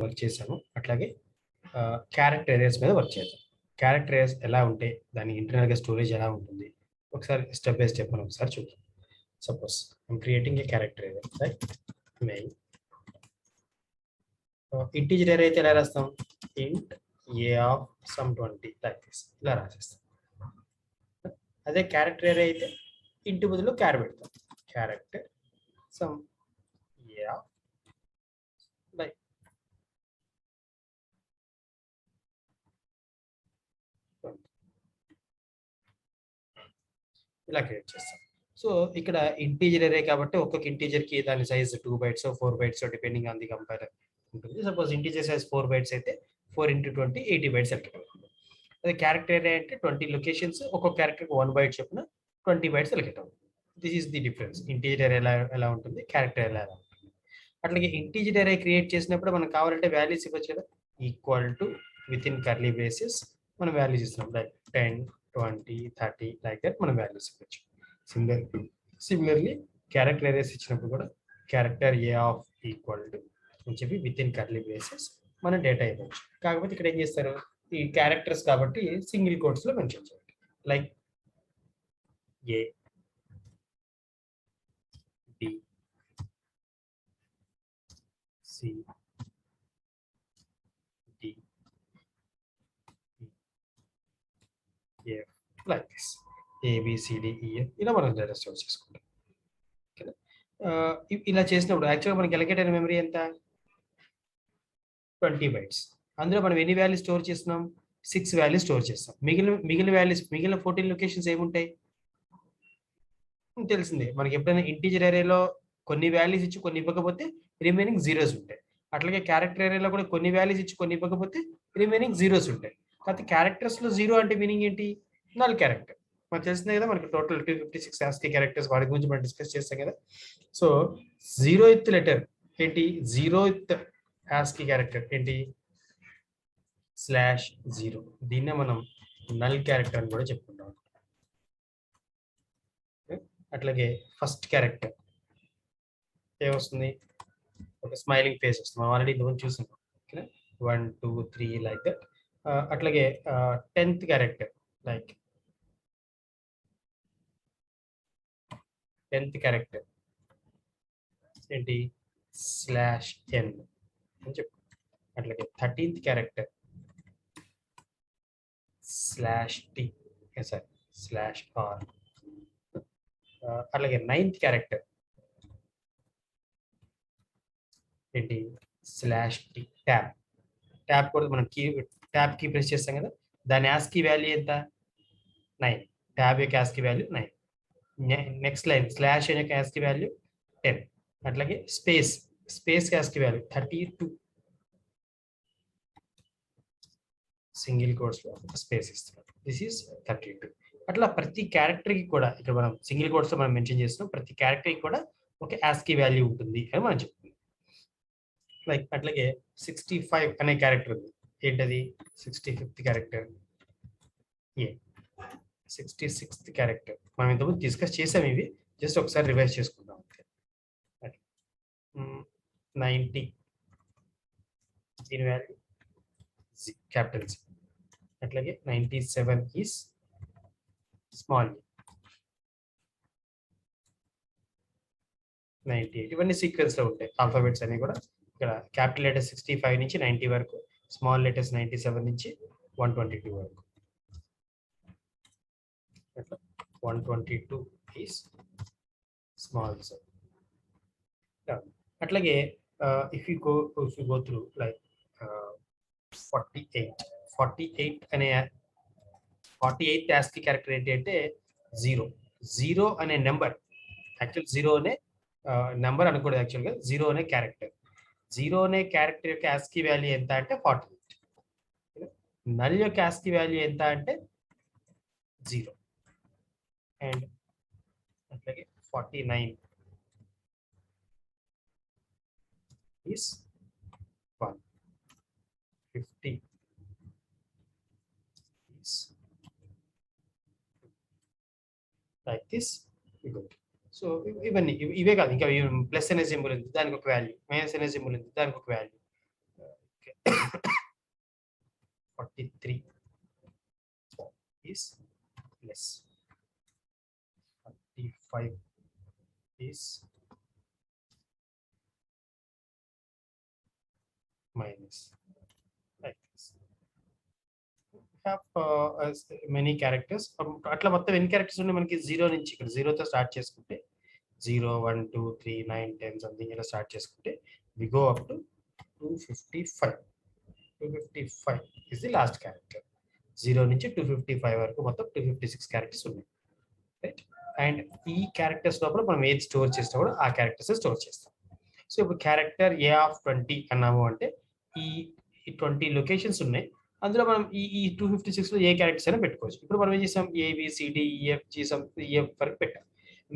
Work చేశాను. అట్లాగే character areas మీద వర్క్ చేద్దాం. క్యారెక్టర్ ఏరియాస్ ఎలా ఉంటే దాని ఇంటర్నల్గా స్టోరేజ్ ఎలా ఉంటుంది ఒకసారి స్టెప్ బై స్టెప్ మనం ఒకసారి చూద్దాం. Suppose I'm creating a character area right main integer area అయితే ఎలా రాస్తాం ఇంట్ ఏ ఆఫ్ సమ్ 20 లైక్ దిస్ ఇలా రాసేస్తాం. అదే క్యారెక్టర్ ఏరియా అయితే ఇంటి బదులు క్యార్ పెడతాం character some A of like ఇలా క్రియేట్ చేస్తాం. సో ఇక్కడ ఇంటీజర్ అరే కాబట్టి ఒక్కొక్క ఇంటీజర్ కి దాని size 2 bytes 4 bytes depending on the compiler ఉంటుంది. సపోజ్ ఇంటీజర్ సైజ్ 4 bytes అయితే 4 × 20 80 bytes అలకేట్ అవుతుంది. అదే క్యారెక్టర్ అరే అంటే 20 లొకేషన్స్ ఒక్కొక్క క్యారెక్టర్ 1 byte చొప్పున 20 bytes అలకేట్ అవుతుంది. This is the difference. Integer ఎలా ఉంటుంది, క్యారెక్టర్ ఎలా ఉంటుంది. అట్లాగే ఇంటీజర్ అరే క్రియేట్ చేసినప్పుడు మనకు కావాలంటే వాల్యూస్ ఇవ్వచ్చు కదా, equal to within curly braces మనం వాల్యూస్ ఇస్తున్నాం లైక్ 10 20 30 లైక్ దట్ మనం వాల్యూస్ ఇవ్వచ్చు. సిమిలర్లీ క్యారెక్టర్ ఏరియాస్ ఇచ్చినప్పుడు కూడా character A of equal to అని చెప్పి విత్ ఇన్ కర్లీ బ్రేసెస్ మన డేటా ఇవ్వచ్చు. కాకపోతే ఇక్కడ ఏం చేస్తారు, ఈ క్యారెక్టర్స్ కాబట్టి సింగిల్ కోట్స్ లో మెన్షన్ చేయండి like A B C D F like this A B C D E F ఇలా మనం డేటా స్టోర్ చేసుకుంటాం. ఇలా చేసినప్పుడు యాక్చువల్గా మనకి అలొకేటెడ్ మెమరీ ఎంత 20 bytes. అందులో మనం ఎన్ని వాల్యూస్ స్టోర్ చేస్తున్నాం 6 వాల్యూస్ స్టోర్ చేస్తాం. మిగిలిన వాల్యూస్ మిగిలిన 14 లొకేషన్స్ ఏముంటాయి తెలిసిందే మనకి. ఎప్పుడైనా ఇంటీజర్ అరేలో కొన్ని వాల్యూస్ ఇచ్చి కొన్ని ఇవ్వకపోతే రిమైనింగ్ జీరోస్ ఉంటాయి. అట్లాగే క్యారెక్టర్ అరేలో కూడా కొన్ని వాల్యూస్ ఇచ్చి కొన్ని ఇవ్వకపోతే రిమైనింగ్ జీరోస్ ఉంటాయి. కాకపోతే క్యారెక్టర్స్ లో జీరో అంటే మీనింగ్ ఏంటి, నల్ క్యారెక్టర్. మనకు తెలిసిందే కదా, మనకి టోటల్ 256 ASCII క్యారెక్టర్స్ వాటి గురించి మనం డిస్కస్ చేస్తాం కదా. సో 0th లెటర్ ఏంటి, 0th ASCII క్యారెక్టర్ ఏంటి /0. దీన్నే మనం నల్ క్యారెక్టర్ అని కూడా చెప్పుకుంటాం. అట్లాగే ఫస్ట్ క్యారెక్టర్ ఏమొస్తుంది, ఒక స్మైలింగ్ ఫేస్ వస్తుంది. మనం ఆల్రెడీ ఇంతకుముందు చూసాం 1 2 3 లైక్ దట్. అట్లాగే 10th character like 10th character ఏంటి /n అని చెప్పు. అట్లాగే 13th character /t sorry /r. అట్లాగే 9th క్యారెక్టర్ ఏంటి /t. ట్యాబ్ కూడా మనం ట్యాబ్ కీ ప్రెస్ చేస్తాం కదా, దాని ASCII వాల్యూ ఎంత 9. ట్యాబ్ యొక్క ASCII value 9. Next line slash అనే ASCII వాల్యూ 10. అట్లాగే space ASCII value 32. Single quotes లో స్పేస్ ఇస్తున్నాం, దిస్ ఈస్ 32. అట్లా ప్రతి క్యారెక్టర్ కి కూడా ఇక్కడ మనం సింగిల్ కోట్స్ లో మనం మెన్షన్ చేస్తున్నాం, ప్రతి క్యారెక్టర్ కి కూడా ఒక ASCII వాల్యూ ఉంటుంది అని మనం చెప్తున్నాం. లైక్ అట్లాగే 65 అనే క్యారెక్టర్ ఉంది, ఏంటది 65th క్యారెక్టర్ ఏ. 66th క్యారెక్టర్ మనం ఇంతకుముందు డిస్కస్ చేసాం, ఇవి జస్ట్ ఒకసారి రివైజ్ చేసుకుందాం. 90 దీని వాల్యూ క్యాపిటల్ జి. అట్లాగే 97 ఈస్ స్మాల్ జి. 98 ఇవన్నీ సీక్వెన్స్ లో ఉంటాయి ఆల్ఫాబెట్స్ అన్ని కూడా. ఇక్కడ క్యాపిటల్ లెటర్స్ 65 నుంచి 90 వరకు, స్మాల్ లెటర్స్ 97 నుంచి 122 వరకు. 122 ఈస్ స్మాల్ జి. అట్లాగే if you go through like 48 అనే 48th ASCII క్యారెక్టర్ ఏంటి అంటే 0 అనే నెంబర్. యాక్చువల్ 0 అనే నెంబర్ అనకూడదు, యాక్చువల్గా 0 అనే క్యారెక్టర్. 0 అనే క్యారెక్టర్ యొక్క ASCII వాల్యూ ఎంత అంటే 48. నల్ యొక్క ASCII వాల్యూ ఎంత అంటే 0. అండ్ అట్లాగే 49 is 1. 50 is like this. So ఇవన్నీ ఇవే కాదు, ఇంకా ప్లస్ అనే సింబల్ ఉంది దానికి ఒక వాల్యూ, మైనస్ అనే సింబల్ ఉంది దానికి ఒక value, 33 is less, 35 is minus, like this. Have as many characters. అట్లా మొత్తం ఎన్ని క్యారెక్టర్స్ ఉన్నాయి మనకి? 0 నుంచి ఇక్కడ 0 తో స్టార్ట్ చేసుకుంటే 0 1 2 3 9 10 సంథింగ్ ఇలా స్టార్ట్ చేసుకుంటే we go up to 255. 255 is the last character. 0 నుంచి 255 వరకు మొత్తం 256 క్యారెక్టర్స్ ఉన్నాయి, రైట్? అండ్ ఈ క్యారెక్టర్స్ లోపల మనం ఏది స్టోర్ చేసినా కూడా ఆ క్యారెక్టర్స్ స్టోర్ చేస్తాం. సో ఇప్పుడు క్యారెక్టర్ ఏ ఆఫ్ 20 అన్నాము అంటే ఈ 20 లొకేషన్స్ ఉన్నాయి, అందులో మనం ఈ 256 లో ఏ క్యారెక్టర్స్ అయినా పెట్టుకోవచ్చు. ఇప్పుడు మనం ఏం చేసాం, ABCDEF చేసాం, EF వరకు పెట్టాం.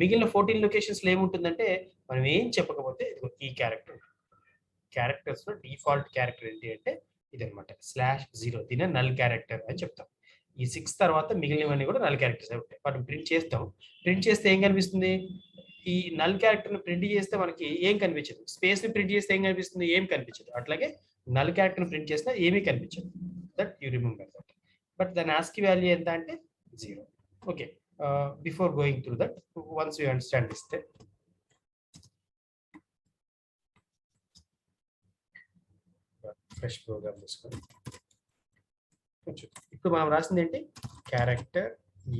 మిగిలిన 14 లొకేషన్స్ లో ఏముంటుందంటే మనం ఏం చెప్పకపోతే ఈ క్యారెక్టర్స్ లో డిఫాల్ట్ క్యారెక్టర్ ఏంటి అంటే ఇది అనమాట, /0. దీని నల్ క్యారెక్టర్ అని చెప్తాం. ఈ 6 తర్వాత మిగిలినవన్నీ కూడా నల్ క్యారెక్టర్స్ ఉంటాయి. మనం ప్రింట్ చేస్తాం. ప్రింట్ చేస్తే ఏం కనిపిస్తుంది? ఈ నల్ క్యారెక్టర్ ని ప్రింట్ చేస్తే మనకి ఏం కనిపించదు. స్పేస్ ని ప్రింట్ చేస్తే ఏం కనిపిస్తుంది? ఏం కనిపించదు. అట్లాగే నల్ క్యారెక్టర్ ప్రింట్ చేస్తే ఏమీ కనిపించదు. That you remember that. But దాని ASCII వాల్యూ ఎంత అంటే 0. Okay, before going through that, once you understand this thing, fresh program తీసుకొని ఇప్పుడు మనం రాసింది ఏంటి? Character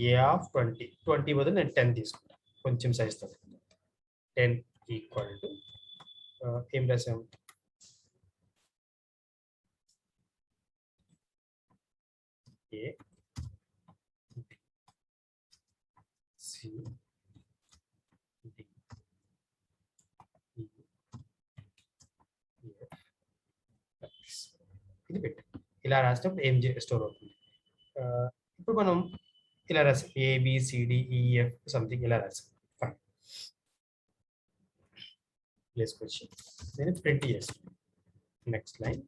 A of 20. 20 బదులు నేను 10 తీసుకుంటాను, కొంచెం సైజ్ తో. 10 ఈక్వల్ టు ఏం రాసాం? A B C D E F. ఇది పెట్టు. ఇలా రాసినప్పుడు ఏం స్టోర్ అవుతుంది? ఇప్పుడు మనం ఇలా రాసాం ABCDEF సంథింగ్ ఇలా రాసాం. ఫైన్, వేసుకొచ్చి నేను ప్రింట్ చేస్తాను. నెక్స్ట్ లైన్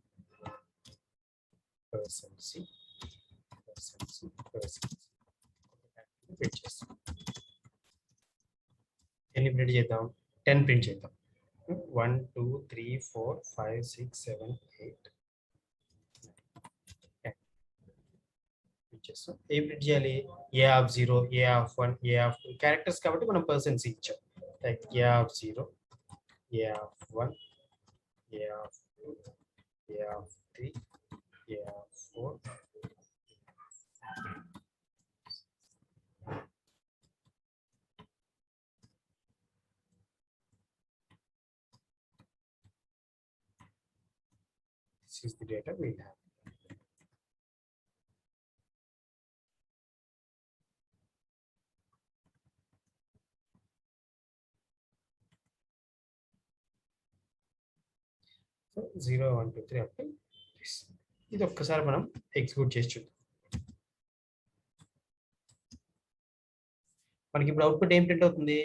%C ప్రింట్ చేస్తాం. ఎన్ని ప్రింట్ చేద్దాం? 10 ప్రింట్ చేద్దాం. 1 2 3 4 5 6 7 8 చేస్తాం. ఏం ప్రింట్ చేయాలి? A of 0, A of 1, A of 2 characters కాబట్టి మనం %C ఇచ్చాం. Like A of 0, A of 1, A of 2, A of 3, A of 4. This is the data we have. So 0 1 2 3 up to this. ఇది ఒక్కసారి మనం ఎగ్జిక్యూట్ చేసి చూద్దాం. మనకి ఇప్పుడు అవుట్పుట్ ఏం ప్రింట్ అవుతుంది?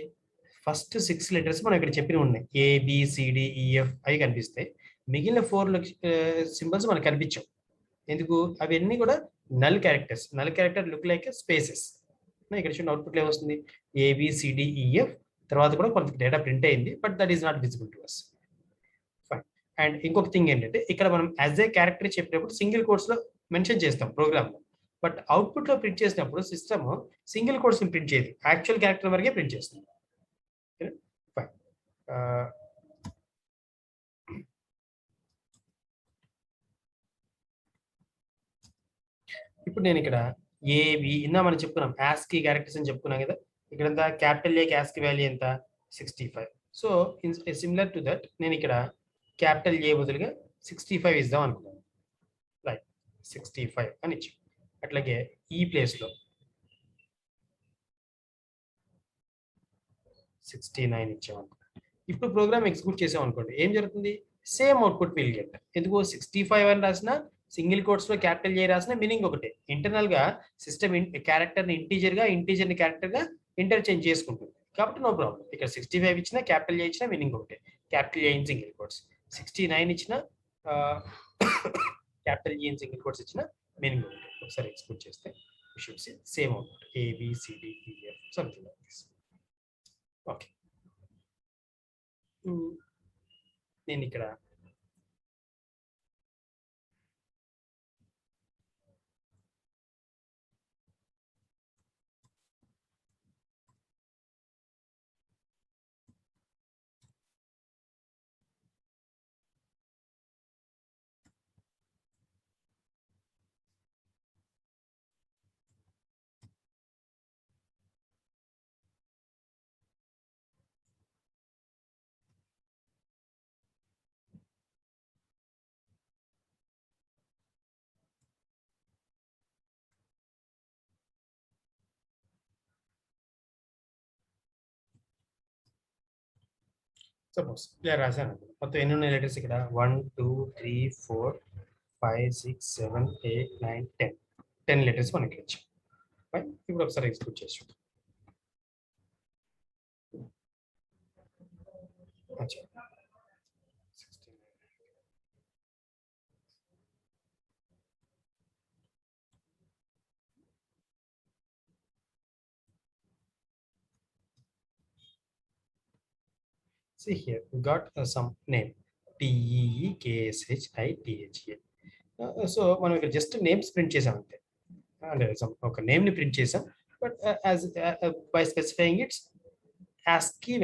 ఫస్ట్ 6 లెటర్స్ మనం ఇక్కడ చెప్పినవి ఉన్నాయి, ABCDEF అవి కనిపిస్తాయి. మిగిలిన 4 సింబల్స్ మనకు కనిపించవు. ఎందుకు? అవన్నీ కూడా null characters. Null character look like spaces. ఇక్కడ చూడండి అవుట్పుట్ లో వస్తుంది ABCDEF, తర్వాత కూడా కొంత డేటా ప్రింట్ అయింది, but that is not visible to us. Fine. And ఇంకొక థింగ్ ఏంటంటే ఇక్కడ మనం యాజ్ ఏ క్యారెక్టర్ చెప్పినప్పుడు సింగిల్ కోట్స్ లో మెన్షన్ చేస్తాం ప్రోగ్రామ్ లో, బట్ అవుట్పుట్ లో ప్రింట్ చేసినప్పుడు సిస్టమ్ సింగిల్ కోట్స్ ని ప్రింట్ చేయదు, యాక్చువల్ క్యారెక్టర్ వరకే ప్రింట్ చేస్తుంది. ఫైన్. ఇప్పుడు నేను ఇక్కడ ఏవి ఇందా మనం చెప్పుకున్నాం ASCII క్యారెక్టర్స్ అని చెప్పుకున్నాం కదా. ఇక్కడ ఎంత? క్యాపిటల్ ఏ ASCII వాల్యూ ఎంత? 65. సో సిమిలర్ టు దట్ నేను ఇక్కడ క్యాపిటల్ ఏ బదులుగా 65 ఇద్దాం అనుకున్నాను. రైట్, 65 అని ఇచ్చాం. అట్లాగే ఈ ప్లేస్ లో 69 ఇచ్చాం అనుకున్నాను. ఇప్పుడు ప్రోగ్రామ్ ఎగ్జిక్యూట్ చేసాం అనుకోండి, ఏం జరుగుతుంది? Same output will get. ఎందుకు? 65 అని రాసిన, సింగిల్ కోట్స్ లో క్యాపిటల్ ఏ రాసిన, మీనింగ్ ఒకటే. ఇంటర్నల్ గా సిస్టమ్ క్యారెక్టర్ ని ఇంటీజర్ ని క్యారెక్టర్ గా ఇంటర్చేంజ్ చేసుకుంటుంది కాబట్టి నో ప్రాబ్లం. ఇక్కడ 65 ఇచ్చినా, క్యాపిటల్ ఏ ఇచ్చినా మీనింగ్ ఒకటే. Capital A in single quotes, 69 ఇచ్చినా, capital A in single quotes ఇచ్చినా మీనింగ్ ఒకటే. ఒకసారి ఎగ్జిక్యూట్ చేస్తే you should see same output ABCDEF something like this. Okay, నేను ఇక్కడ సపోజ్ ఇలా రాశాను మొత్తం ఎన్ని ఉన్నాయి లెటర్స్ ఇక్కడ 1 2 3 4 5 6 7 8 9 10 10 లెటర్స్ మనకి వచ్చాయి. ఇప్పుడు ఒకసారి ఎగ్జిక్యూట్ చేసి చూద్దాం. అచ్చా. 16. See here, we got some name TEEKSHITHA. So మనం ఇక్కడ జస్ట్ నేమ్స్ ప్రింట్ చేసాం అంతే, అంటే ఒక నేమ్ ని ప్రింట్ చేసాం. But as by specifying it's ASCII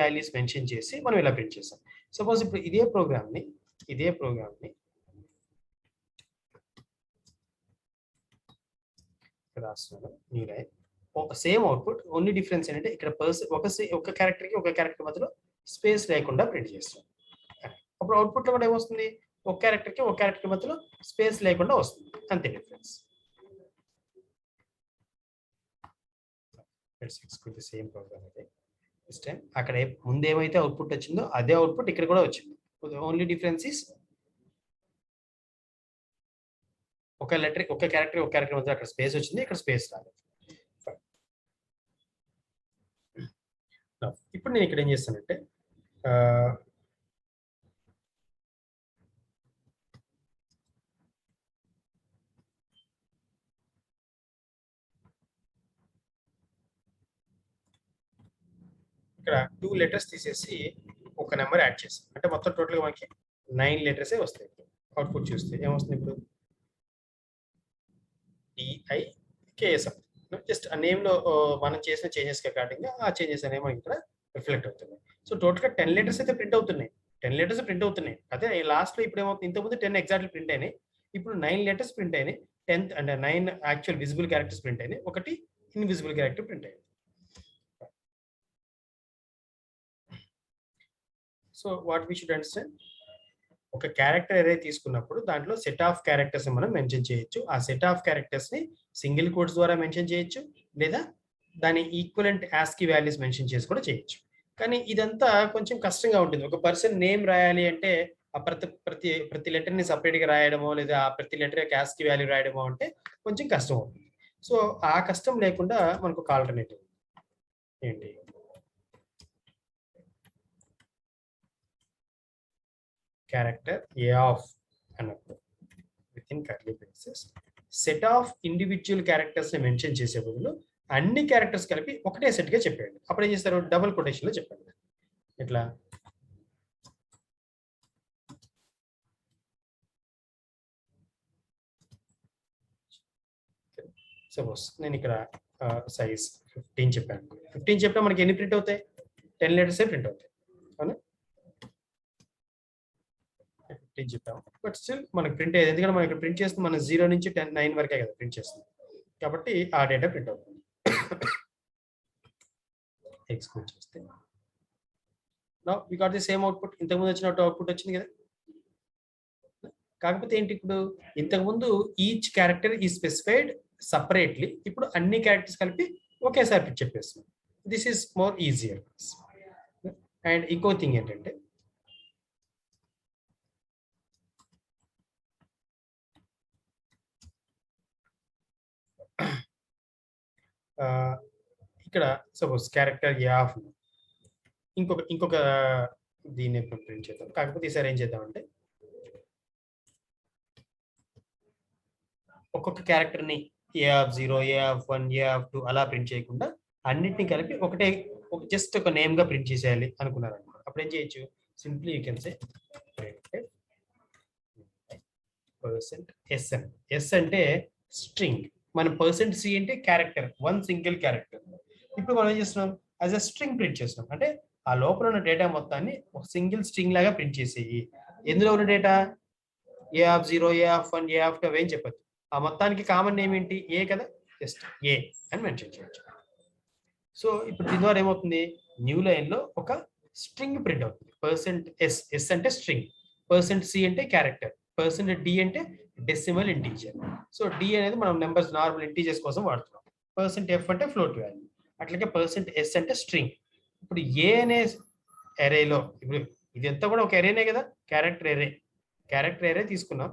values mention చేసి మనం ఇలా ప్రింట్ చేసాం. సపోజ్ ఇప్పుడు ఇదే ప్రోగ్రామ్ ని రాస్తున్నాను, new line, same output, only difference ఏంటంటే ఇక్కడ ఒక క్యారెక్టర్ కి ఒక క్యారెక్టర్ మధ్యలో స్పేస్ లేకుండా ప్రింట్ చేస్తాం. అప్పుడు అవుట్పుట్ లో కూడా ఏమొస్తుంది, ఒక క్యారెక్టర్ మధ్యలో స్పేస్ లేకుండా వస్తుంది, అంతే డిఫరెన్స్. సేమ్ ప్రోగ్రామ్ అయితే దిస్ టైం అక్కడ ముందు ఏమైతే అవుట్పుట్ వచ్చిందో అదే అవుట్పుట్ ఇక్కడ కూడా వచ్చింది. ఓన్లీ డిఫరెన్స్ ఇస్ ఒక క్యారెక్టర్ మధ్య అక్కడ స్పేస్ వచ్చింది, ఇక్కడ స్పేస్ రాలేదు. ఇప్పుడు నేను ఇక్కడ ఏం చేస్తానంటే ఇక్కడ 2 లెటర్స్ తీసేసి ఒక నెంబర్ యాడ్ చేస్తాం, అంటే మొత్తం టోటల్ గా మనకి 9 లెటర్సే వస్తాయి. అవుట్పుట్ చూస్తే ఏమొస్తుంది ఇప్పుడు DIKS. జస్ట్ ఆ నేమ్ లో మనం చేసిన చేంజెస్ అకార్డింగ్ ఆ చేంజెస్ అనేవి మనకి ఇక్కడ రిఫ్లెక్ట్ అవుతున్నాయి. సో టోటల్ గా 10 లెటర్స్ అయితే ప్రింట్ అవుతున్నాయి, అదే లాస్ట్ లో ఇప్పుడు ఏమవుతుంది, ఇంతకుముందు 10 ఎగ్జాక్ట్లీ ప్రింట్ అయినాయి, ఇప్పుడు 9 లెటర్స్ ప్రింట్ అయినాయి, 10th అంటే 9 యాక్చువల్ విజిబుల్ క్యారెక్టర్స్ ప్రింట్ అయినాయి, ఒకటి ఇన్విజిబుల్ క్యారెక్టర్ ప్రింట్ అయింది. So what we should understand, ఒక క్యారెక్టర్ అరే తీసుకున్నప్పుడు దాంట్లో సెట్ ఆఫ్ క్యారెక్టర్స్ మనం మెన్షన్ చేయొచ్చు. ఆ సెట్ ఆఫ్ క్యారెక్టర్స్ ని సింగిల్ కోట్స్ ద్వారా మెన్షన్ చేయొచ్చు, లేదా దాని ఈక్వలెంట్ ASCII వాల్యూస్ మెన్షన్ చేసి కూడా చేయొచ్చు. కానీ ఇదంతా కొంచెం కష్టంగా ఉంటుంది. ఒక పర్సన్ నేమ్ రాయాలి అంటే ఆ ప్రతి లెటర్ ని సపరేట్ గా రాయడమో, లేదా ఆ ప్రతి లెటర్ యొక్క ASCII వాల్యూ రాయడమో అంటే కొంచెం కష్టం అవుతుంది. సో ఆ కష్టం లేకుండా మనకు ఒక ఆల్టర్నేటివ్ ఏంటి, క్యారెక్టర్ ఏ ఆఫ్ అన్నప్పుడు with in curly braces set of individual characters ని మెన్షన్ చేసే బదులు అన్ని క్యారెక్టర్స్ కలిపి ఒకటే సెట్ గా చెప్పండి. అప్పుడు ఏం చేస్తారు, డబుల్ కొటేషన్ లో చెప్పండి. ఎట్లా, సపోజ్ నేను ఇక్కడ సైజ్ 15 చెప్పాను. 15 చెప్పినా మనకి ఎన్ని ప్రింట్ అవుతాయి, 10 లెటర్సే ప్రింట్ అవుతాయి, అవునా? 15 చెప్పాము, బట్ స్టిల్ మనకి ప్రింట్ అయ్యేది, ఎందుకంటే మనం ఇక్కడ ప్రింట్ చేస్తుంది మనం 0 నుంచి 9 వరకే కదా ప్రింట్ చేస్తుంది, కాబట్టి ఆ డేటా ప్రింట్ అవుతుంది. ఎక్స్క్యూట్ చేస్తే now we got the same output, ఇంతకుముందు వచ్చినట్టు అవుట్పుట్ వచ్చింది కదా. కాకపోతే ఏంటి, ఇప్పుడు ఇంతకుముందు ఈచ్ క్యారెక్టర్ ఈ స్పెసిఫైడ్ సపరేట్లీ, ఇప్పుడు అన్ని క్యారెక్టర్స్ కలిపి ఒకేసారి చెప్పేస్తున్నాం. This is more easier. And ఇంకో థింగ్ ఏంటంటే ఇక్కడ సపోజ్ క్యారెక్టర్ ఏ ఆఫ్ ఇంకొక దీన్ని ప్రింట్ చేద్దాం. కాకపోతే ఈసారి ఏం చేద్దామంటే ఒక్కొక్క క్యారెక్టర్ ని A0, A1, A2 అలా ప్రింట్ చేయకుండా అన్నిటిని కలిపి ఒకటే జస్ట్ ఒక నేమ్ గా ప్రింట్ చేసేయాలి అనుకున్నారు అనుకో, అప్పుడు ఏం చేయొచ్చు, simply you can say %SN. S అంటే స్ట్రింగ్, మన %C అంటే క్యారెక్టర్, వన్ సింగిల్ క్యారెక్టర్. ఇప్పుడు మనం ఏం చేస్తున్నాం, యాజ్ అ స్ట్రింగ్ ప్రింట్ చేస్తున్నాం, అంటే ఆ లోపల ఉన్న డేటా మొత్తాన్ని ఒక సింగిల్ స్ట్రింగ్ లాగా ప్రింట్ చేసేయి. ఎందులో ఉన్న డేటా A0, A1, A2 అవేం చెప్పచ్చు, ఆ మొత్తానికి కామన్ నేమ్ ఏంటి, ఏ కదా, జస్ట్ ఏ అని మెన్షన్ చేయొచ్చు. సో ఇప్పుడు దీని ద్వారా ఏమవుతుంది, న్యూ లైన్ లో ఒక స్ట్రింగ్ ప్రింట్ అవుతుంది. %S అంటే స్ట్రింగ్, %C అంటే క్యారెక్టర్, %D అంటే డెసిమల్ ఇంటీజర్. సో D అనేది మనం నెంబర్స్ నార్మల్ ఇంటీజర్స్ కోసం వాడుతున్నాం, %F అంటే ఫ్లోట్ వాల్యూ, అట్లాగే %S అంటే స్ట్రింగ్. ఇప్పుడు ఏ అనే అరేలో ఇప్పుడు ఇదంతా కూడా ఒక అరేనే కదా, క్యారెక్టర్ అరే తీసుకున్నాం.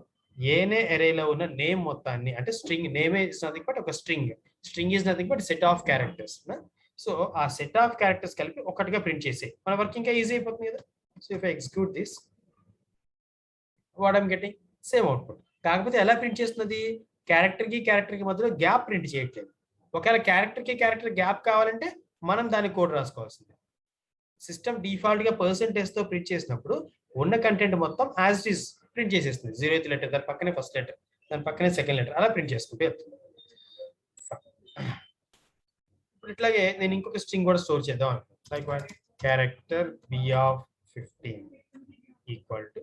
ఏనే అరేలో ఉన్న నేమ్ మొత్తాన్ని, అంటే స్ట్రింగ్, నేమే ఇస్ నథింగ్ బట్ ఒక string is nothing but set of characters. So ఆ సెట్ ఆఫ్ క్యారెక్టర్స్ కలిపి ఒకటిగా ప్రింట్ చేసే మన వర్క్ ఇంకా ఈజీ అయిపోతుంది కదా. So if I execute this, what I'm getting same output. కాకపోతే ఎలా ప్రింట్ చేస్తున్నది, క్యారెక్టర్ కి మధ్యలో గ్యాప్ ప్రింట్ చేయట్లేదు. ఒకవేళ క్యారెక్టర్ గ్యాప్ కావాలంటే మనం దాని కోడ్ రాసుకోవాల్సింది. సిస్టమ్ డిఫాల్ట్ గా పర్సెంటేజ్ తో ప్రింట్ చేసినప్పుడు ఉన్న కంటెంట్ మొత్తం యాజ్ ఇట్ ఈస్ ప్రింట్ చేసేస్తుంది. 0th లెటర్, దాని పక్కనే ఫస్ట్ లెటర్, దాని పక్కనే సెకండ్ లెటర్, అలా ప్రింట్ చేసుకుంటూ వెళ్తుంది. ఇప్పుడు ఇట్లాగే నేను ఇంకొక స్ట్రింగ్ కూడా స్టోర్ చేద్దాం అనుకుంటున్నాను. Like character b of 15 equal to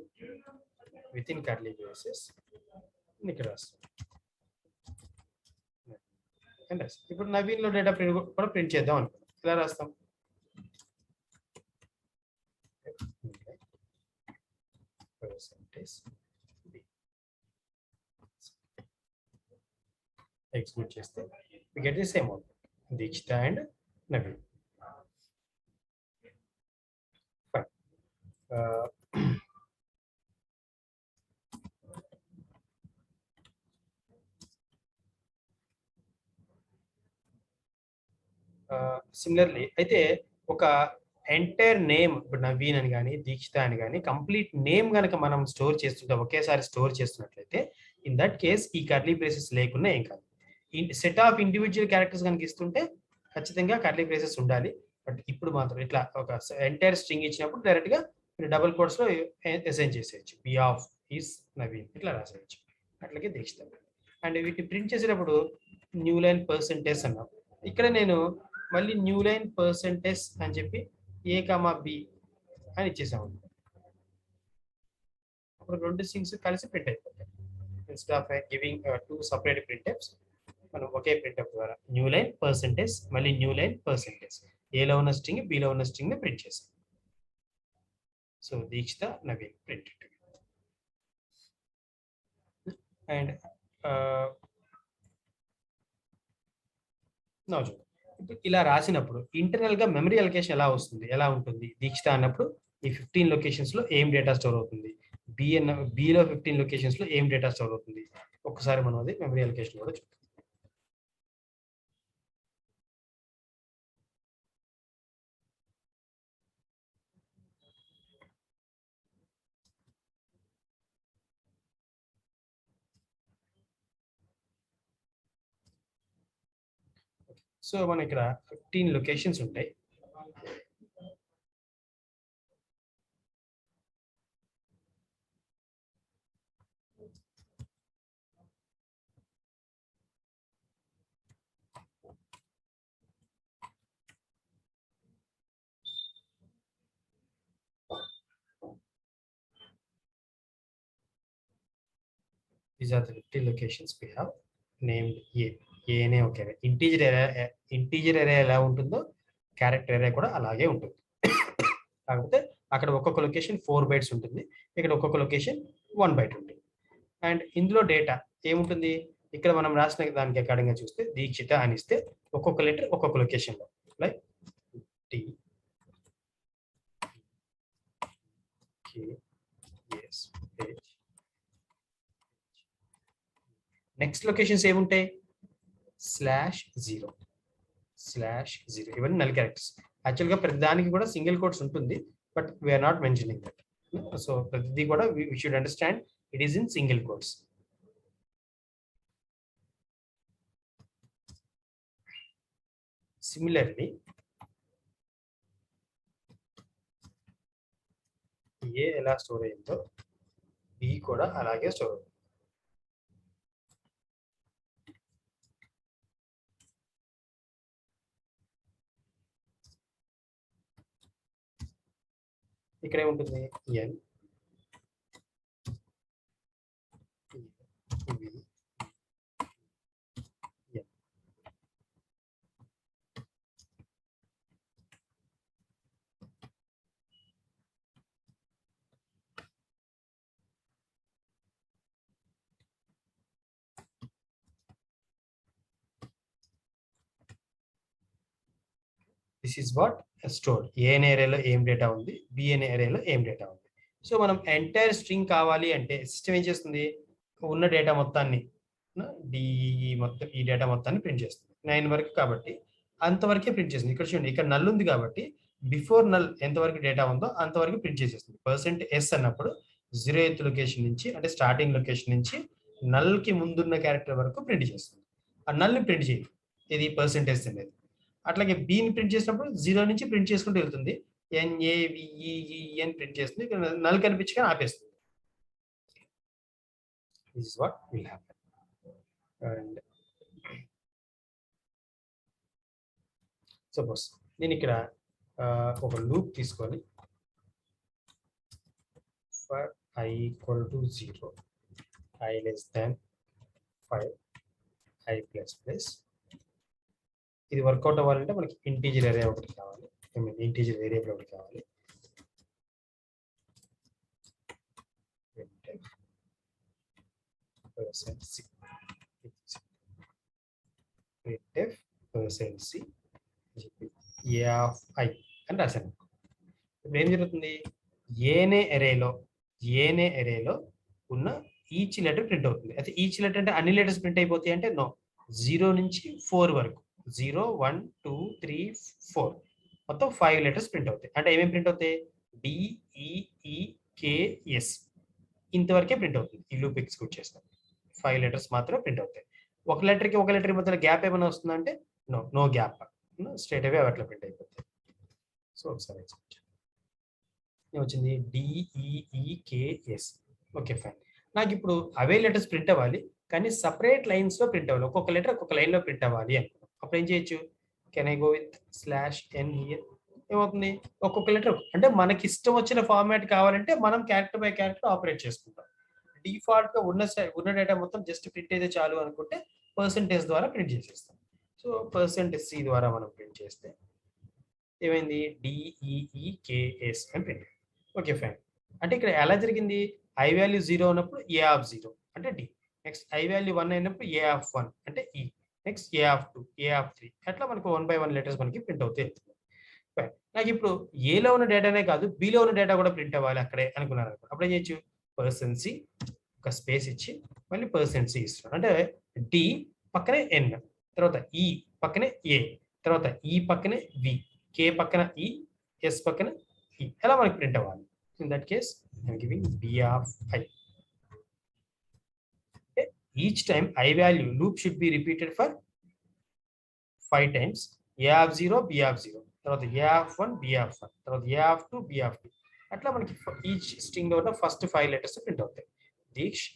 within curly braces ఇక్కడ రాస్తాం. ఇప్పుడు నవీన్ లో డేటా ప్రింట్ కూడా ప్రింట్ చేద్దాం అనుకుంటున్నాం. ఇలా రాస్తాం, ఎగ్జిక్యూట్ చేస్తే we get the same output, Deekshita and Naveen. Fine. Similarly అయితే ఒక ఎంటైర్ నేమ్, ఇప్పుడు నవీన్ అని కానీ దీక్షిత అని కానీ కంప్లీట్ నేమ్ కనుక మనం స్టోర్ చేస్తుంటే, ఒకేసారి స్టోర్ చేస్తున్నట్లయితే, ఇన్ దట్ కేస్ ఈ కర్లీ బ్రేసెస్ లేకుండా ఏం కాదు. సెట్ ఆఫ్ ఇండివిజువల్ క్యారెక్టర్స్ కనుక ఇస్తుంటే ఖచ్చితంగా కర్లీ బ్రేసెస్ ఉండాలి. బట్ ఇప్పుడు మాత్రం ఇట్లా ఒక ఎంటైర్ స్ట్రింగ్ ఇచ్చినప్పుడు డైరెక్ట్ గా మీరు డబుల్ కోట్స్ లో అసైన్ చేసేయచ్చు. బి ఆఫ్ ఈస్ నవీన్ ఇట్లా రాసేయచ్చు, అట్లాగే దీక్షిత. అండ్ వీటిని ప్రింట్ చేసేటప్పుడు న్యూ లైన్ పర్సెంటేజ్ అన్నాం. ఇక్కడ నేను మళ్ళీ న్యూ లైన్ పర్సెంటేజ్ అని చెప్పి a, b అని ఇచ్చేసాము. అప్పుడు రెండు స్ట్రింగ్స్ కలిసి ప్రింట్ అయిపోతాయి. Instead of giving two separate printfs, మనం ఒకే ప్రింట్ఎఫ్ ద్వారా న్యూ లైన్ పర్సెంటేజ్ మళ్ళీ న్యూ లైన్ పర్సెంటేజ్, ఏలో ఉన్న స్ట్రింగ్ బిలో ఉన్న స్ట్రింగ్ ని ప్రింట్ చేసాం. So Dikshita Naveen print. And ఇప్పుడు ఇలా రాసినప్పుడు ఇంటర్నల్ గా మెమరీ అలొకేషన్ ఎలా ఉంటుంది, దీక్షిత అన్నప్పుడు ఈ 15 లొకేషన్స్ లో ఏం డేటా స్టోర్ అవుతుంది, బిలో 15 లొకేషన్స్ లో ఏం డేటా స్టోర్ అవుతుంది, ఒక్కసారి మనం అది మెమరీ అలొకేషన్ కూడా చూద్దాం. సో మన ఇక్కడ 15 లొకేషన్స్ ఉంటాయి. These are the 50 locations we have named A. ఏనే ఒక ఇంటీజర్ అరే ఎలా ఉంటుందో క్యారెక్టర్ అరే కూడా అలాగే ఉంటుంది. కాకపోతే అక్కడ ఒక్కొక్క లొకేషన్ 4 bytes ఉంటుంది, ఇక్కడ ఒక్కొక్క లొకేషన్ 1 byte ఉంటుంది. అండ్ ఇందులో డేటా ఏముంటుంది, ఇక్కడ మనం రాసిన దానికి అకార్డింగ్ గా చూస్తే దీక్షిత అని ఇస్తే ఒక్కొక్క లెటర్ ఒక్కొక్క లొకేషన్ లో, like T S H. Next locations ఏముంటాయి, /0 ఇవన్నీ నల్ క్యారెక్టర్స్. యాక్చువల్ గా ప్రతి దానికి కూడా సింగిల్ కోట్స్ ఉంటుంది, but we're not mentioning that. So ప్రతిదీ కూడా we should understand it is in single quotes. Similarly A ఎలా స్టోర్ అయిందో బి కూడా అలాగే స్టోర్ అవుతుంది. ఇక్కడ ఏముంటుంది, ఎన్ దిస్ ఈస్ వాట్ స్టోర్డ్. ఏ అనే ఏరియాలో ఏం డేటా ఉంది, బి అనే ఏరియాలో ఏం డేటా ఉంది. సో మనం ఎంటైర్ స్ట్రింగ్ కావాలి అంటే సిస్టమ్ ఏం చేస్తుంది, ఉన్న డేటా మొత్తాన్ని డిఈ మొత్తం ఈ డేటా మొత్తాన్ని ప్రింట్ చేస్తుంది 9 వరకు. కాబట్టి అంతవరకే ప్రింట్ చేస్తుంది. ఇక్కడ చూడండి, ఇక్కడ నల్ ఉంది కాబట్టి బిఫోర్ నల్ ఎంతవరకు డేటా ఉందో అంతవరకు ప్రింట్ చేసేస్తుంది. %s అన్నప్పుడు 0th లొకేషన్ నుంచి అంటే స్టార్టింగ్ లొకేషన్ నుంచి నల్ కి ముందున్న క్యారెక్టర్ వరకు ప్రింట్ చేస్తుంది. ఆ నల్ ని ప్రింట్ చేయదు ఇది %s అనేది. అట్లాగే బీని ప్రింట్ చేసినప్పుడు 0 నుంచి ప్రింట్ చేసుకుంటూ వెళ్తుంది. NAVEEN ప్రింట్ చేస్తుంది. ఇక్కడ నల్ కనిపించగా ఆపేస్తుంది. This is what will happen. And suppose నేను ఇక్కడ ఒక లూప్ తీసుకొని for i equal to 0, i less than 5, i plus plus. ఇది వర్కౌట్ అవ్వాలంటే మనకి ఇంటీజర్ అరే ఒకటి కావాలి, ఇంటీజర్ వేరియబుల్ ఒకటి కావాలి. %c a of i అని రాశాను. ఇప్పుడు ఏం జరుగుతుంది, ఏనే అరేలో ఉన్న ఈచ్ లెటర్ ప్రింట్ అవుతుంది. అయితే ఈచ్ లెటర్ అంటే అన్ని లెటర్స్ ప్రింట్ అయిపోతాయి అంటే నో. 0 నుంచి 4 వరకు 0 1 2 3 4 మొత్తం 5 లెటర్స్ ప్రింట్ అవుతాయి. అంటే ఏమేమి ప్రింట్ అవుతాయి, DEEKS ఇంతవరకే ప్రింట్ అవుతుంది. ఈ లూప్ ఎగ్జిక్యూట్ చేస్తాం 5 లెటర్స్ మాత్రమే ప్రింట్ అవుతాయి. ఒక లెటర్ మధ్యలో గ్యాప్ ఏమైనా వస్తుందంటే నో గ్యాప్, స్ట్రైట్ అవే అట్లా ప్రింట్ అయిపోతాయి. సో ఒకసారి వచ్చింది DEEKS. Okay fine. నాకు ఇప్పుడు అవే లెటర్స్ ప్రింట్ అవ్వాలి కానీ సపరేట్ లైన్స్ లో ప్రింట్ అవ్వాలి. ఒక్కొక్క లెటర్ ఒక్కొక్క లైన్ లో ప్రింట్ అవ్వాలి అనుకున్నాం. అప్పుడు ఏం చేయొచ్చు, can I go with /n here. ఏమవుతుంది, ఒక్కొక్క లెటర్ అంటే మనకి ఇష్టం వచ్చిన ఫార్మాట్ కావాలంటే మనం క్యారెక్టర్ బై క్యారెక్టర్ ఆపరేట్ చేసుకుంటాం. డిఫాల్ట్ గా ఉన్న డేటా మొత్తం జస్ట్ ప్రింట్ అయితే చాలు అనుకుంటే % ద్వారా ప్రింట్ చేసేస్తాం. సో %c ద్వారా మనం ప్రింట్ చేస్తే ఏమైంది, DEEKS అని ప్రింట్. Okay fine. అంటే ఇక్కడ ఎలా జరిగింది, i వాల్యూ 0 ఉన్నప్పుడు a of 0 అంటే d, నెక్స్ట్ i వాల్యూ 1 అయినప్పుడు a of 1 అంటే e, next a of 2, a of 3 అట్లా మనకు 1 by 1 లెటర్స్ మనకి ప్రింట్ అవుతాయి. ఫైన్. నాకు ఇప్పుడు ఏలో ఉన్న డేటానే కాదు బిలో ఉన్న డేటా కూడా ప్రింట్ అవ్వాలి అక్కడే అనుకున్నారు. అప్పుడు ఏం చేయొచ్చు, %c ఒక స్పేస్ ఇచ్చి మళ్ళీ %c ఇస్తున్నాను. అంటే d పక్కనే n, తర్వాత e పక్కనే a, తర్వాత e పక్కనే v, k పక్కన e, s పక్కన e, ఎలా మనకి ప్రింట్ అవ్వాలి. In that case, I am giving b of I. Okay. Each time I value loop should be repeated for 5 times. A of 0, b of 0. తర్వాత a of 1, b of 1. తర్వాత a of 2, b of 2. అట్లా మనకి each string లో ఉన్న first 5 letters print అవుతాయి. దీక్ష్,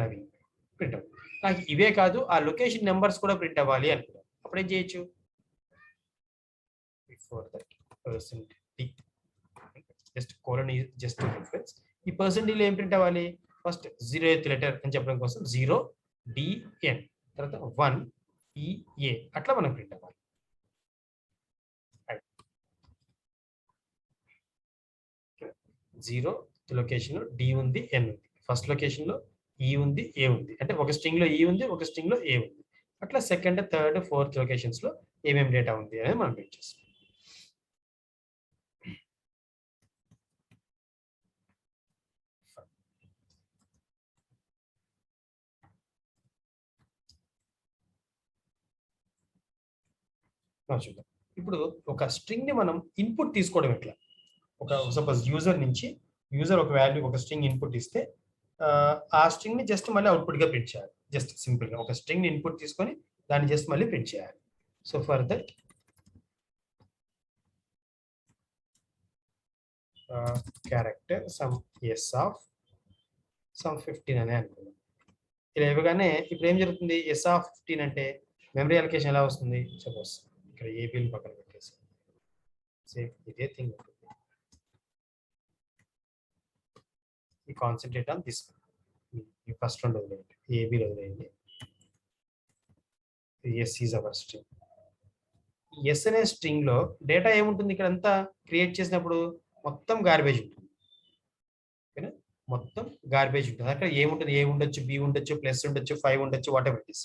Naveen print అవుతాయి. నాకు ఇవే కాదు ఆ లొకేషన్ నెంబర్స్ కూడా ప్రింట్ అవ్వాలి అనుకున్నాను. అప్పుడు ఏం చేయొచ్చు, before that %d just colon is just reference. ఈ %d లో ఏం ప్రింట్ అవ్వాలి, ఫస్ట్ 0th లెటర్ అని చెప్పడం కోసం 0DN, తర్వాత 1EA అట్లా మనం ప్రింట్ అవ్వాలి. 0th లొకేషన్ లో D ఉంది, N ఉంది. ఫస్ట్ లొకేషన్ లో E ఉంది, A ఉంది. అంటే ఒక స్ట్రింగ్ లో E ఉంది, ఒక స్ట్రింగ్ లో A ఉంది. అట్లా సెకండ్, థర్డ్, ఫోర్త్ లొకేషన్స్ లో ఏమేమి డేటా ఉంది అనేది మనం ప్రింట్ చేస్తాం. చూద్దాం. ఇప్పుడు ఒక స్ట్రింగ్ ని మనం ఇన్పుట్ తీసుకోవడం ఎట్లా, ఒక సపోజ్ యూజర్ ఒక వాల్యూ ఒక స్ట్రింగ్ ఇన్పుట్ ఇస్తే ఆ స్ట్రింగ్ ని జస్ట్ మళ్ళీ అవుట్పుట్ గా ప్రింట్ చేయాలి. జస్ట్ సింపుల్ గా ఒక స్ట్రింగ్ ని ఇన్పుట్ తీసుకొని దాన్ని జస్ట్ మళ్ళీ ప్రింట్ చేయాలి. So for that character some s of some 15 అనే అనుకుందాం. ఇలా ఇవ్వగానే ఇప్పుడు ఏం జరుగుతుంది, s of 15 అంటే మెమరీ అలొకేషన్ ఎలా వస్తుంది, సపోజ్ ఇక్కడ ఏబిని పక్కన పెట్టేసి సేమ్ ఇదే థింగ్ ఉంటుంది. ఈ కాన్సన్ట్రేట్ ఆన్ దిస్, ఈ ఫస్ట్ రెండు వదిలేయండి, ఏబి వదిలేయండి. S is our string. S అనే స్ట్రింగ్ లో డేటా ఏముంటుంది, ఇక్కడ అంతా క్రియేట్ చేసినప్పుడు మొత్తం గార్బేజ్ ఉంటుంది. ఓకేనా, మొత్తం గార్బేజ్ ఉంటుంది. అక్కడ ఏముంటుంది, ఏ ఉండొచ్చు, బి ఉండొచ్చు, ప్లస్ ఉండొచ్చు, 5 ఉండొచ్చు, వాట్ ఎవర్ ఇట్ ఇస్,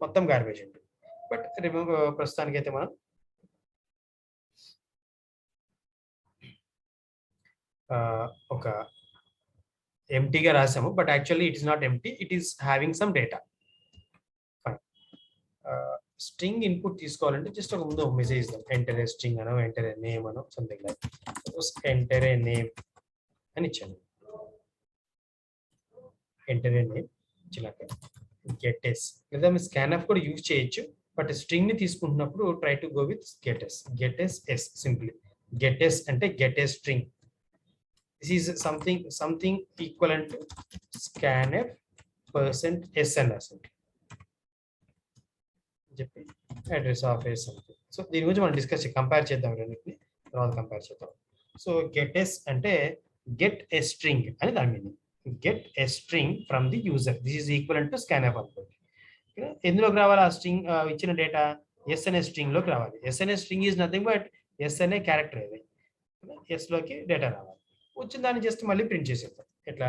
మొత్తం గార్బేజ్ ఉంటుంది. బట్ ప్రస్తుతానికి అయితే మనం ఒక ఎంటీగా రాసాము, but actually it is not empty, it is having some data. String input తీసుకోవాలంటే జస్ట్ ఒక ముందు మెసేజ్ ఇస్తాం, ఎంటర్ ఏ స్ట్రింగ్ అనో ఎంటర్ ఏ నేమ్ అనో something like. Suppose enter a name అని ఇచ్చాను. ఎంటర్ ఏ నేమ్ ఇచ్చినాక గెట్ ఎస్, లేదా మీ స్కాన్ఎఫ్ కూడా యూజ్ చేయొచ్చు, బట్ స్ట్రింగ్ ని తీసుకుంటున్నప్పుడు try to go with gets. Gets S simply. Gets అంటే get a string. This is something equivalent to scanf %s అని రాస్తుంది చెప్పి అడ్రస్ ఆఫ్ ఎస్ అంటే. సో దీని గురించి మనం కంపేర్ చేద్దాం, రెండింటిని తర్వాత కంపేర్ చేద్దాం. సో గెట్ ఎస్ అంటే గెట్ ఎ స్ట్రింగ్ అని దాని meaning. Get a string from the user, this is equivalent to scanf అనుకోండి. ఎందులోకి రావాలి ఆ స్ట్రింగ్, ఇచ్చిన డేటా ఎస్ అనే స్ట్రింగ్ లోకి రావాలి. ఎస్ అనే string is nothing but S అనే క్యారెక్టర్, ఇది ఎస్ లోకి డేటా రావాలి. వచ్చిన దాన్ని జస్ట్ మళ్ళీ ప్రింట్ చేసేద్దాం. ఎట్లా,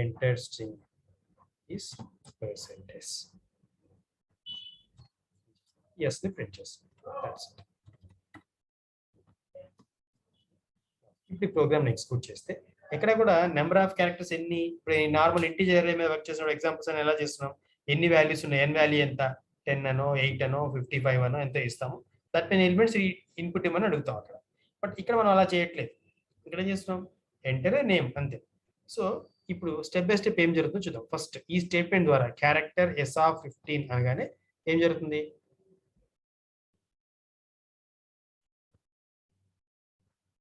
enter string is %s, S ని ప్రింట్ చేస్తాం. ఇప్పుడు ఈ ప్రోగ్రామ్ ఎగ్జిక్యూట్ చేస్తే ఎక్కడ కూడా నెంబర్ ఆఫ్ క్యారెక్టర్స్ ఎన్ని, ఇప్పుడు నార్మల్ ఇంటీజర్ అరే మీద వర్క్ చేసినప్పుడు ఎగ్జాంపుల్స్ అని ఎలా చేస్తున్నాం, ఎన్ని వాల్యూస్ ఉన్నాయి, ఎన్ వాల్యూ ఎంత, 10 అనో 8 అనో 55 అనో ఎంత ఇస్తాము, దట్ మీన్ ఎలిమెంట్స్ ఇన్పుట్ ఇవ్వమని అడుగుతాం అక్కడ. బట్ ఇక్కడ మనం అలా చేయట్లేదు, ఇక్కడ ఏం చేస్తున్నాం, ఎంటర్ ఏ నేమ్ అంతే. సో ఇప్పుడు స్టెప్ బై స్టెప్ ఏం జరుగుతుందో చూద్దాం. ఫస్ట్ ఈ స్టేట్మెంట్ ద్వారా క్యారెక్టర్ s15 అనగానే ఏం జరుగుతుంది,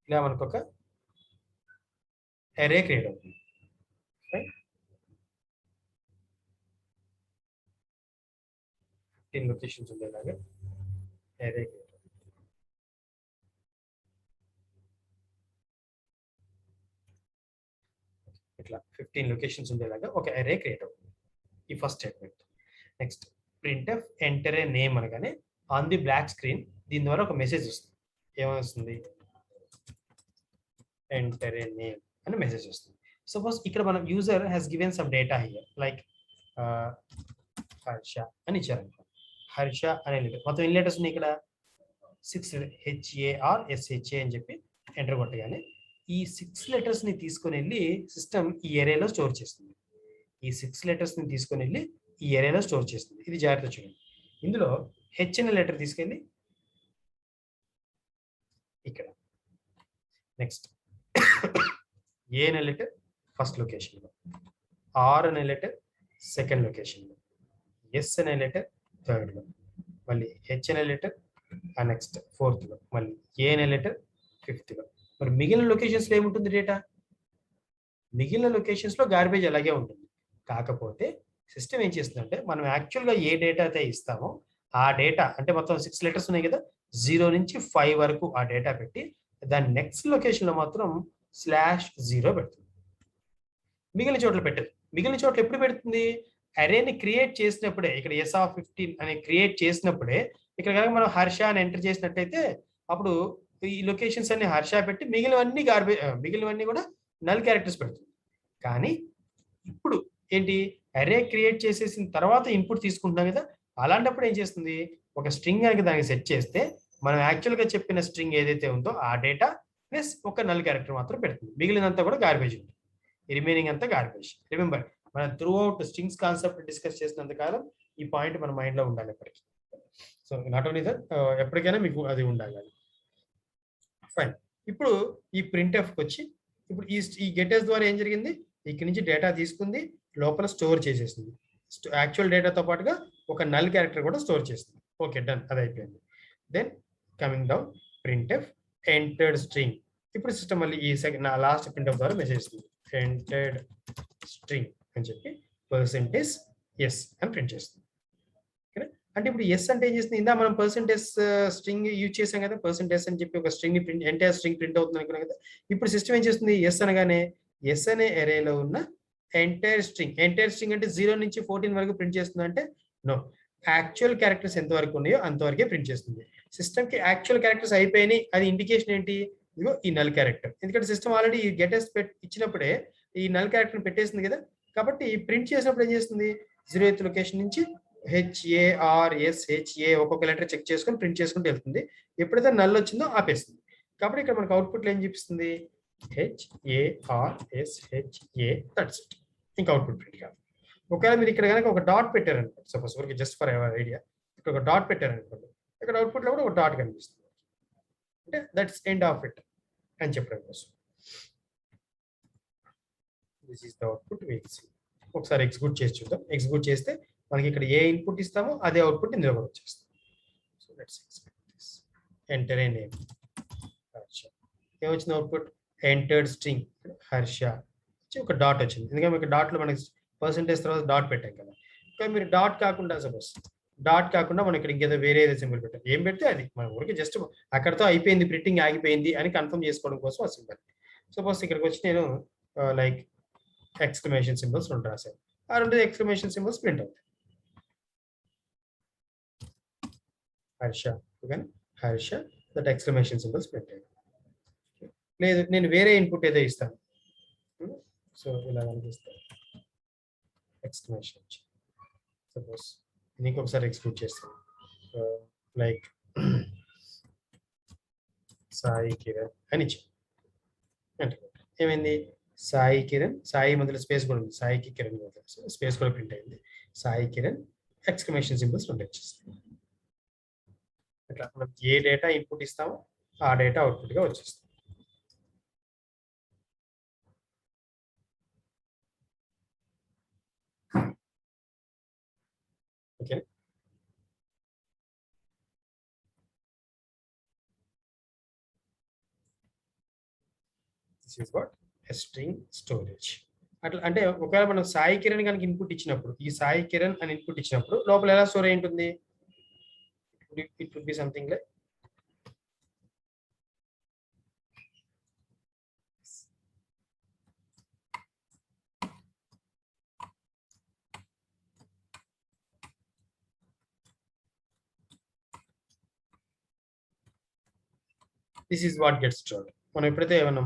ఇలా మనకు ఒక array క్రియేట్ అవుతుంది. రైట్, 15 లొకేషన్స్ ఉండేలాగా array క్రియేట్ అవుతుంది. ఇట్లా 15 లొకేషన్స్ ఉండేలాగా ఒక array క్రియేట్ అవుతుంది, ఈ first statement. Next printf enter a name అనగానే ఆన్ ది బ్లాక్ స్క్రీన్ దీని ద్వారా ఒక మెసేజ్ వస్తుంది. ఏమొస్తుంది, ఎంటర్ ఏ నేమ్ అని మెసేజ్ వస్తుంది. సపోజ్ ఇక్కడ మనం user has given some data here like Harsha అని ఇచ్చారు. హర్ష అనే లెటర్, మొత్తం ఎన్ని లెటర్స్ ఉన్నాయి ఇక్కడ, 6 HARSHA అని చెప్పి ఎంటర్ కొట్టగానే ఈ 6 లెటర్స్ ని తీసుకొని వెళ్ళి సిస్టమ్ ఈ ఏరియాలో స్టోర్ చేస్తుంది. ఈ 6 లెటర్స్ ని తీసుకొని వెళ్ళి ఈ ఏరియాలో స్టోర్ చేస్తుంది. ఇది జాగ్రత్త చూడండి. ఇందులో హెచ్ అనే లెటర్ తీసుకెళ్ళి ఇక్కడ, నెక్స్ట్ ఏ అనే లెటర్ ఫస్ట్ లొకేషన్ లో, ఆర్ అనే లెటర్ సెకండ్ లొకేషన్ లో, ఎస్ అనే లెటర్ థర్డ్ లో, మళ్ళీ హెచ్ అనే లెటర్ నెక్స్ట్ ఫోర్త్ లో, మళ్ళీ ఏ అనే లెటర్ ఫిఫ్త్ లో. మరి మిగిలిన లొకేషన్స్ లో ఏముంటుంది డేటా, మిగిలిన లొకేషన్స్ లో గార్బేజ్ అలాగే ఉంటుంది. కాకపోతే సిస్టమ్ ఏం చేస్తుందంటే మనం యాక్చువల్గా ఏ డేటా అయితే ఇస్తామో ఆ డేటా అంటే మొత్తం 6 లెటర్స్ ఉన్నాయి కదా, 0 నుంచి 5 వరకు ఆ డేటా పెట్టి దాని నెక్స్ట్ లొకేషన్ లో మాత్రం /0 పెడుతుంది. మిగిలిన చోట్ల పెట్టదు. మిగిలిన చోట్ల ఎప్పుడు పెడుతుంది, అరేని క్రియేట్ చేసినప్పుడే. ఇక్కడ s15 అని క్రియేట్ చేసినప్పుడే ఇక్కడ కనుక మనం హర్ష అని ఎంటర్ చేసినట్టయితే అప్పుడు ఈ లొకేషన్స్ అన్ని హర్ష పెట్టి మిగిలినవన్నీ కూడా నల్ క్యారెక్టర్స్ పెడుతుంది. కానీ ఇప్పుడు ఏంటి, అరే క్రియేట్ చేసేసిన తర్వాత ఇన్పుట్ తీసుకుంటున్నాం కదా, అలాంటప్పుడు ఏం చేస్తుంది, ఒక స్ట్రింగ్ కనుక దానికి సెట్ చేస్తే మనం యాక్చువల్గా చెప్పిన స్ట్రింగ్ ఏదైతే ఉందో ఆ డేటా ప్లస్ ఒక నల్ క్యారెక్టర్ మాత్రం పెడుతుంది. మిగిలినంతా కూడా గార్బేజ్ ఉంటుంది, రిమైనింగ్ అంతా గార్బేజ్. రిమెంబర్, మనం through out strings concept discuss చేసినంత కాలం ఈ పాయింట్ మన మైండ్ లో ఉండాలి ఎప్పటికీ. సో నాట్ ఓన్లీ దట్, ఎప్పటికైనా మీకు అది ఉండాలి. ఫైన్. ఇప్పుడు ఈ ప్రింట్ఎఫ్కి వచ్చి ఇప్పుడు ఈ గెటెస్ ద్వారా ఏం జరిగింది, ఇక్కడి నుంచి డేటా తీసుకుంది, లోపల స్టోర్ చేసేసింది. యాక్చువల్ డేటాతో పాటుగా ఒక నల్ క్యారెక్టర్ కూడా స్టోర్ చేస్తుంది. ఓకే, డన్, అది అయిపోయింది. Then coming down, printf entered string. ఇప్పుడు సిస్టమ్ మళ్ళీ ఈ లాస్ట్ ప్రింట్ఎఫ్ ద్వారా మెసేజ్ ఇస్తుంది, ఎంటర్డ్ స్ట్రింగ్ అని చెప్పి %s అని ప్రింట్ చేస్తుంది. అంటే ఇప్పుడు ఎస్ అంటే ఏం చేస్తుంది, ఇందా మనం %s స్ట్రింగ్ యూజ్ చేసాం కదా, %s అని చెప్పి ఒక string print, entire string print అవుతుంది అనుకున్నాం కదా. ఇప్పుడు సిస్టమ్ ఏం చేస్తుంది, ఎస్ అనగానే ఎస్ అనే అరేలో ఉన్న ఎంటైర్ స్ట్రింగ్ అంటే 0 నుంచి 14 వరకు ప్రింట్ చేస్తుంది అంటే నో, యాక్చువల్ క్యారెక్టర్స్ ఎంత వరకు ఉన్నాయో అంతవరకే ప్రింట్ చేస్తుంది. సిస్టమ్ కి యాక్చువల్ క్యారెక్టర్స్ అయిపోయినాయి, అది ఇండికేషన్ ఏంటి, ఇదిగో ఈ నల్ క్యారెక్టర్. ఎందుకంటే సిస్టమ్ ఆల్రెడీ ఈ గెటెస్ ఇచ్చినప్పుడే ఈ నల్ క్యారెక్టర్ పెట్టేసింది కదా, కాబట్టి ప్రింట్ చేసినప్పుడు ఏం చేస్తుంది, 0th లొకేషన్ నుంచి HARSHA ఒక్కొక్క లెటర్ చెక్ చేసుకొని ప్రింట్ చేసుకుంటూ వెళ్తుంది. ఎప్పుడైతే నల్ వచ్చిందో ఆపేస్తుంది. కాబట్టి ఇక్కడ మనకు అవుట్పుట్ ఏం చూపిస్తుంది? HARSHA, that's it. ఇంకా అవుట్పుట్ ప్రింట్ కాదు. ఒకవేళ మీరు ఇక్కడ కనుక ఒక డాట్ పెట్టారనుకోండి, సపోజ్ ఊరికి జస్ట్ ఫర్ ఎవర్ ఐడియా, ఇక్కడ ఒక డాట్ పెట్టారనుకోండి, ఇక్కడ అవుట్పుట్ లో కూడా ఒక డాట్ కనిపిస్తుంది. అంటే దట్స్ ఎండ్ ఆఫ్ ఇట్ అని చెప్పడం కోసం. This is the output we will see. ఒకసారి ఎగ్జిక్యూట్ చేసి చూద్దాం. ఎగ్జిక్యూట్ చేస్తే మనకి ఇక్కడ ఏ ఇన్పుట్ ఇస్తామో అదే అవుట్పుట్ ఇందులో కూడా వచ్చేస్తుంది. So let's expect this. Enter a name Harsha. ఏమొచ్చింది అవుట్పుట్? Entered string Harsha. ఒక డాట్ వచ్చింది. ఎందుకంటే మీకు డాట్ లో మనకి పర్సెంటేజ్ తర్వాత డాట్ పెట్టాం కదా. కానీ మీరు డాట్ కాకుండా సపోజ్ డాట్ కాకుండా మనం ఇక్కడ ఇంకేదో వేరే ఏదో సింబల్ పెట్టాం. ఏం పెడితే అది మన ఊరికి జస్ట్ అక్కడతో అయిపోయింది, ప్రింటింగ్ ఆగిపోయింది అని కన్ఫర్మ్ చేసుకోవడం కోసం ఆ సింబల్. సపోజ్ ఇక్కడికి వచ్చి నేను లైక్ ఎక్స్క్లమేషన్ సింబల్స్ రెండు రాశాను. ఆ రెండు ఎక్స్క్లమేషన్ సింబల్స్ ప్రింట్ అవుతాయి. హర్ష కానీ Harsha that exclamation symbols print అయ్యాయి. లేదు నేను వేరే ఇన్పుట్ ఏదో ఇస్తాను. సో ఇలా కనిపిస్తాను ఎక్స్క్లమేషన్. సపోజ్ ఇంకొకసారి ఎక్స్క్యూట్ చేస్తాను. లైక్ సాయి కిరణ్ అని ఇచ్చాను. అంటే ఏమైంది? సాయి కిరణ్, సాయి మధ్యలో స్పేస్ కూడా ఉంది, సాయికి కిరణ్ స్పేస్ కూడా ప్రింట్ అయింది. సాయి కిరణ్ ఎక్స్క్లమేషన్ సింబల్స్ రెండు వచ్చేస్తాయి. అట్లా మనం ఏ డేటా ఇన్పుట్ ఇస్తామో ఆ డేటా అవుట్పుట్ గా వచ్చేస్తుంది. Okay, this is what string storage. అట్లా అంటే ఒకవేళ మనం సాయి కిరణ్ కనుక ఇన్పుట్ ఇచ్చినప్పుడు, ఈ సాయి కిరణ్ అని ఇన్పుట్ ఇచ్చినప్పుడు లోపల ఎలా స్టోర్ అయి ఉంటుంది? It would be something like this is what gets stored. మనం ఎప్పుడైతే మనం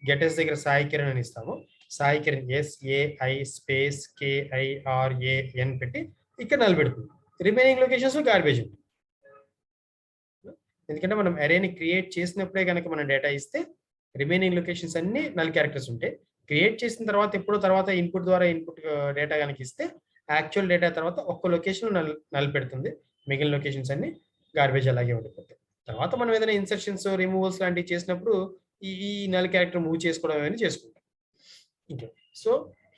గెటెస్ దగ్గర సాయి కిరణ్ అని ఇస్తామో, Sai Kiran SAI space KIRAN పెట్టి ఇక్కడ నిలబెడుతుంది. రిమైనింగ్ లొకేషన్స్ గార్బేజ్ ఉంటుంది. ఎందుకంటే మనం అరేని క్రియేట్ చేసినప్పుడే కనుక మనం డేటా ఇస్తే రిమైనింగ్ లొకేషన్స్ అన్ని నల్ క్యారెక్టర్స్ ఉంటాయి. క్రియేట్ చేసిన తర్వాత ఎప్పుడు తర్వాత ఇన్పుట్ ద్వారా ఇన్పుట్ డేటా కనుక ఇస్తే యాక్చువల్ డేటా తర్వాత ఒక్క లొకేషన్ నల్ పెడుతుంది. మిగిలిన లొకేషన్స్ అన్ని గార్బేజ్ అలాగే ఉండిపోతాయి. తర్వాత మనం ఏదైనా ఇన్సర్షన్స్ రిమూవల్స్ లాంటివి చేసినప్పుడు ఈ నల్ క్యారెక్టర్ మూవ్ చేసుకోవడం అనేది చేసుకుంటాం. ఓకే, సో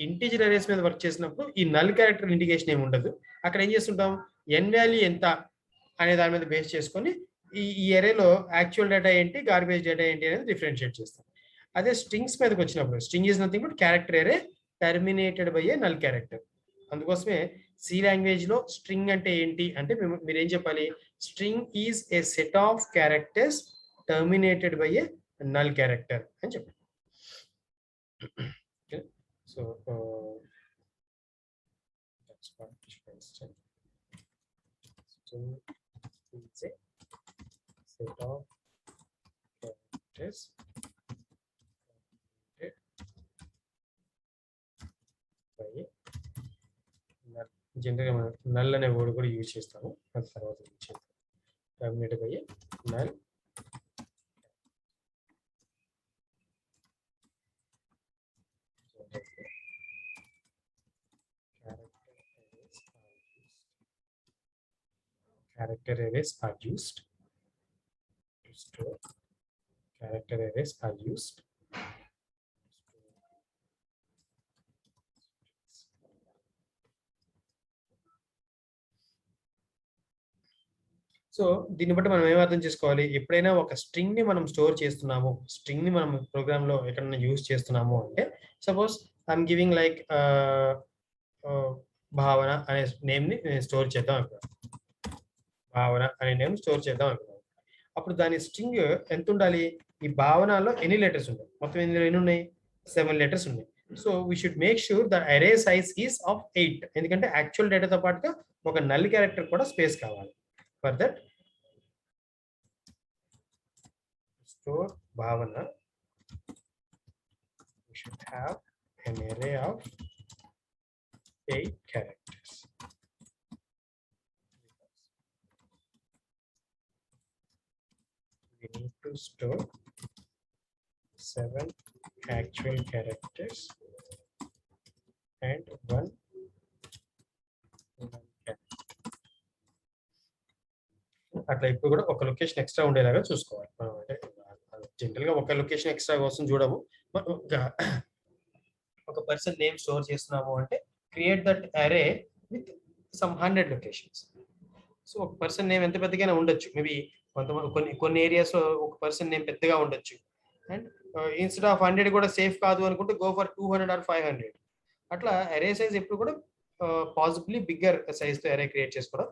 ఇంటీజర్ అరేస్ మీద వర్క్ చేసినప్పుడు ఈ నల్ క్యారెక్టర్ ఇండికేషన్ ఏమి ఉండదు. అక్కడ ఏం చేస్తుంటాం? ఎన్ వాల్యూ ఎంత అనే దాని మీద బేస్ చేసుకొని ఈ అరేలో యాక్చువల్ డేటా ఏంటి, గార్బేజ్ డేటా ఏంటి అనేది డిఫరెన్షియేట్ చేస్తాం. అదే స్ట్రింగ్స్ మీదకి వచ్చినప్పుడు string is nothing but character array terminated by a null character. అందుకోసమే సి లాంగ్వేజ్ లో స్ట్రింగ్ అంటే ఏంటి అంటే మీరు ఏం చెప్పాలి? String is a set of characters terminated by a null character అని చెప్పండి. So that's what string is a set of characters by null. జనరల్గా మనం నల్ అనే వర్డ్ కూడా యూజ్ చేస్తాము, అది తర్వాత యూజ్ చేస్తాం. Terminated by null. Character arrays are used to store. Character arrays are used. So దీన్ని బట్టి మనం ఏం అర్థం చేసుకోవాలి? ఎప్పుడైనా ఒక స్ట్రింగ్ ని మనం స్టోర్ చేస్తున్నాము, స్ట్రింగ్ ని మనం ప్రోగ్రామ్ లో ఎక్కడైనా యూజ్ చేస్తున్నాము అంటే, సపోజ్ ఐఎమ్ గివింగ్ లైక్ భావన అనే నేమ్ ని స్టోర్ చేద్దాం అనుకున్నాను. భావన అనే నేమ్ స్టోర్ చేద్దాం అనుకున్నాను. అప్పుడు దాని స్ట్రింగ్ ఎంత ఉండాలి? ఈ భావనలో ఎన్ని లెటర్స్ ఉన్నాయి? మొత్తం ఇందులో ఎన్ని ఉన్నాయి? 7 లెటర్స్ ఉన్నాయి. So we should make sure the అరే సైజ్ ఈస్ ఆఫ్ 8. ఎందుకంటే యాక్చువల్ డేటాతో పాటుగా ఒక నల్ క్యారెక్టర్ కూడా స్పేస్ కావాలి. For that store bhavana, we should have an array of 8 characters. to store 7 actual characters and 1 అట్లా ఇప్పుడు కూడా ఒక లొకేషన్ ఎక్స్ట్రా ఉండేలాగా చూసుకోవాలి. అంటే జనరల్ గా ఒక లొకేషన్ ఎక్స్ట్రా కోసం చూడము. ఒక పర్సన్ నేమ్ స్టోర్ చేస్తున్నాము అంటే క్రియేట్ దట్ అరే విత్ సమ్ 100 లొకేషన్స్. సో ఒక పర్సన్ నేమ్ ఎంత పెద్దగా ఉండొచ్చు, మేబీ కొన్ని ఏరియాస్ లో ఒక పర్సన్ నేమ్ పెద్దగా ఉండొచ్చు. అండ్ ఇన్స్టెడ్ ఆఫ్ 100 కూడా సేఫ్ కాదు అనుకుంటే గో ఫర్ 200 ఆర్ 500. అట్లా అరే సైజ్ ఎప్పుడు కూడా పాసిబిలీ బిగ్గర్ సైజ్ తో అరే క్రియేట్ చేసుకోవడం